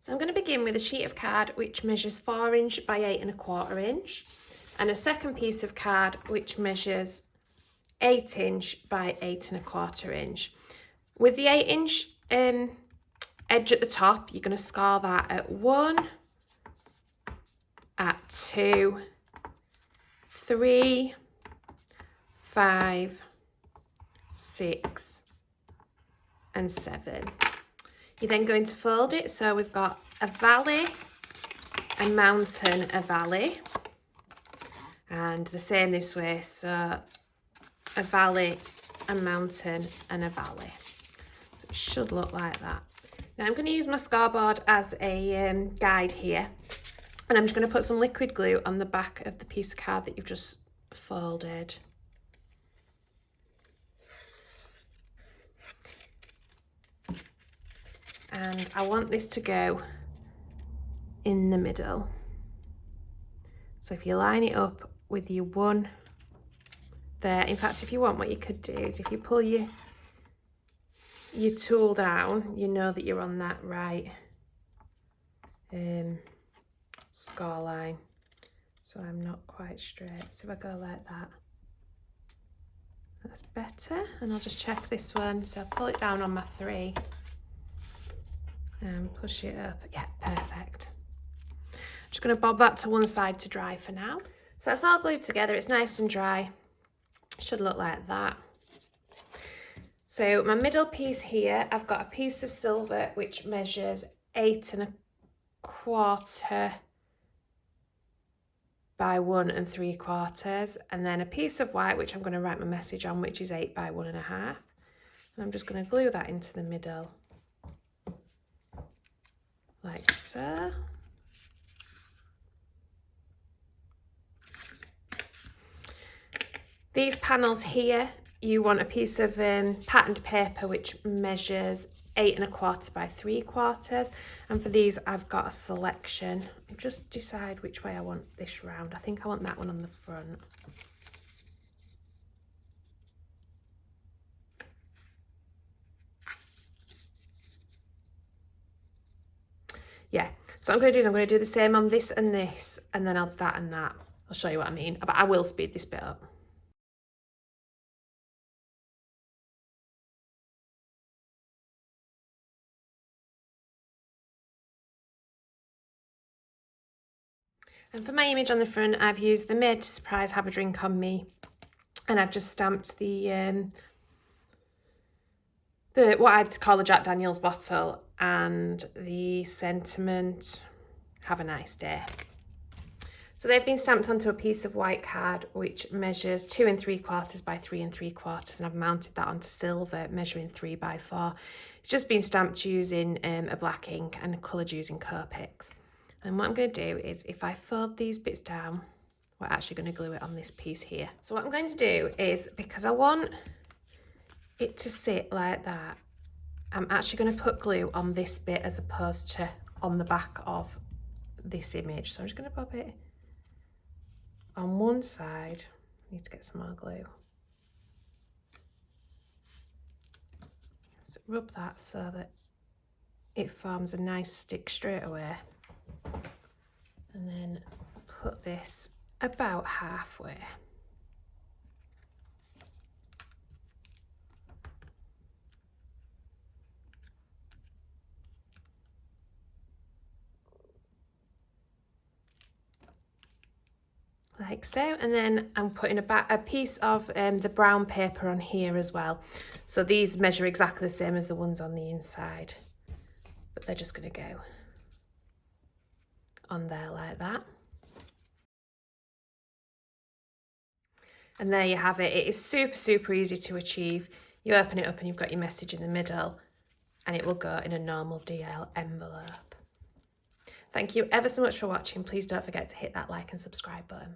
So I'm going to begin with a sheet of card which measures 4 inch by 8¼ inch, and a second piece of card which measures 8 inch by 8¼ inch. With the 8 inch edge at the top, you're going to score that at 1, at 2, 3, 5, 6 and 7. You're then going to fold it, so we've got a valley, a mountain, a valley, and the same this way, so a valley, a mountain and a valley. So it should look like that. Now I'm going to use my scoreboard as a guide here, and I'm just going to put some liquid glue on the back of the piece of card that you've just folded. And I want this to go in the middle. So if you line it up with your 1 there, in fact, if you want, what you could do is if you pull your tool down, you know that you're on that right score line. So I'm not quite straight. So if I go like that, that's better. And I'll just check this one. So I'll pull it down on my 3. And push it up. Yeah, perfect. I'm just going to bob that to one side to dry for now. So that's all glued together. It's nice and dry. It should look like that. So my middle piece here, I've got a piece of silver which measures 8¼ by 1¾ and then a piece of white which I'm going to write my message on, which is 8 by 1½. And I'm just going to glue that into the middle. Like so. These panels here, you want a piece of patterned paper which measures 8¼ by 3/4, and for these I've got a selection. Just decide which way I want this round. I think I want that one on the front. Yeah, so what I'm going to do is I'm going to do the same on this and this, and then I'll that and that. I'll show you what I mean, but I will speed this bit up. And for my image on the front, I've used the Made to Surprise Have a Drink on Me, and I've just stamped the what I'd call the Jack Daniel's bottle and the sentiment, have a nice day. So they've been stamped onto a piece of white card which measures 2 3/4 by 3 3/4, and I've mounted that onto silver measuring 3 by 4. It's just been stamped using a black ink and coloured using Copics. And what I'm going to do is, if I fold these bits down, we're actually going to glue it on this piece here. So what I'm going to do is, because I want it to sit like that, I'm actually going to put glue on this bit as opposed to on the back of this image. So I'm just going to pop it on one side. I need to get some more glue. So rub that so that it forms a nice stick straight away. And then put this about halfway. Like so, and then I'm putting a piece of the brown paper on here as well. So these measure exactly the same as the ones on the inside, but they're just going to go on there like that. And there you have it. It is super easy to achieve. You open it up and you've got your message in the middle, and it will go in a normal DL envelope. Thank you ever so much for watching. Please don't forget to hit that like and subscribe button.